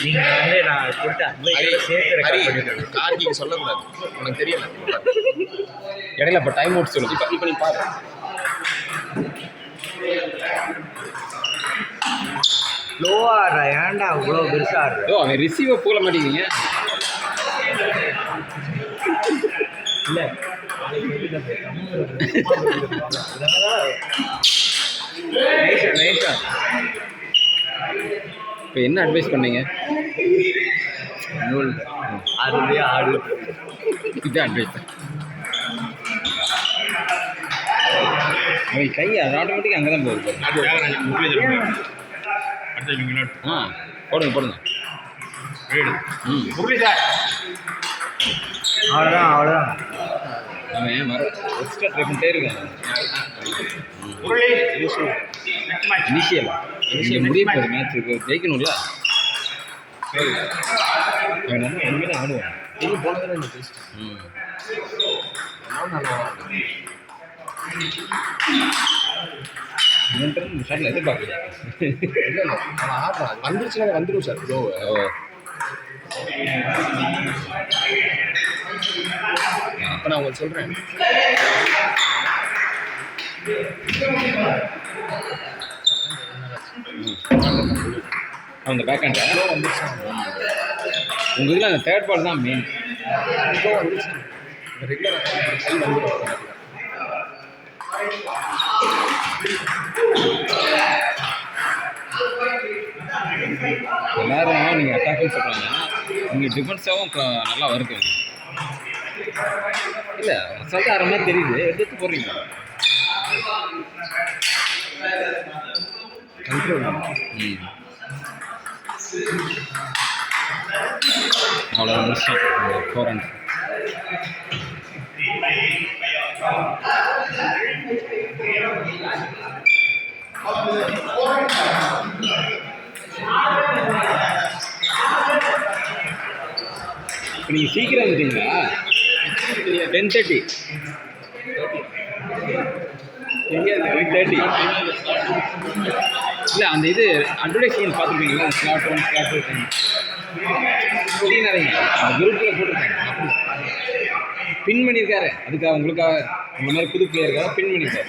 நீங்கள் வந்து நான் கொடுத்த அட்வைஸ் சேர்த்து ரெக்கார்ட் பண்ணிக்கிறேன். கார்த்திக்கு சொல்லக்கூடாது, உனக்கு தெரியல. இடையில இப்போ டைம் அவுட் சொல்லு. இப்போ நீ பாரு. லோவா ஆடுறா, ஏன்டா அவ்வளோ பெருசாக ஆடுற? ஓ அவன் ரிசீவை போல மாட்டேங்கிறீங்க. இல்லை இப்போ என்ன அட்வைஸ் பண்ணீங்க? அதுலேயே ஆடு. இதுதான் அட்வைஸ். அவன் கை அது ஆட்டோமேட்டிக்காக அங்கே தான் போகுது. ஆ போடுங்க போடுங்க. முரளி சார் அவ்வளோதான் அவ்வளோதான். அவன் வர எக்ஸ்ட்ரா ட்ரை பண்ணிட்டே இருக்கான். முரளி இனிஷியலா முடிய போகுது மேட்ச்சுக்கு, ஜெயிக்கணும்ல. அவன் நல்லா ஒன்றுமே தான் ஆடுவான். நீங்கள் போனதில் இந்த டெஸ்ட் ஷாட்டில் எதிர்பார்க்கல. இல்லை அவன் ஆடுறான், வந்துருச்சுன்னா வந்துடும் சார். ப்ரோ அப்போ நான் உங்களுக்கு சொல்கிறேன். அந்த பேக் ஹேண்ட் உங்கள் இதில் அந்த தேர்ட் பால் தான் மெயின். எல்லாரும் நீங்கள் அட்டாக்னு சொல்கிறாங்க, நீங்கள் டிஃபென்ஸாகவும் நல்லா வருது. இல்லை அசால்ட்டாக ஆகிற மாதிரி தெரியுது, எடுத்து போடுறீங்க. அவ்வளோ நிமிஷம் 4 runs. இப்போ நீங்கள் சீக்கிரம் வந்துட்டீங்களா? 10:30 30. இல்லை அந்த இது அட்வர்டைஸ்மெண்ட் பார்த்துருக்கீங்களா? ஸ்லாட் 1 ஸ்லாட் 2 நிறைய அந்த குரூப்பில் போட்டிருக்காங்க. பின் பண்ணியிருக்காரு, அதுக்காக உங்களுக்காக இந்த மாதிரி புது பிளேயருக்காக பின் பண்ணியிருக்காரு.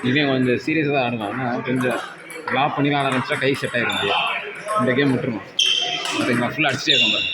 இவன் கொஞ்சம் சீரியஸாக தான் ஆடுவான். ஆனால் கொஞ்சம் லாப் பண்ணி ஆட ஆரம்பிச்சா கை செட் ஆகிடும். இந்த கேம் விட்டுருவான். ஃபுல்லாக அடிச்சுட்டே இருக்கான் பாருங்க.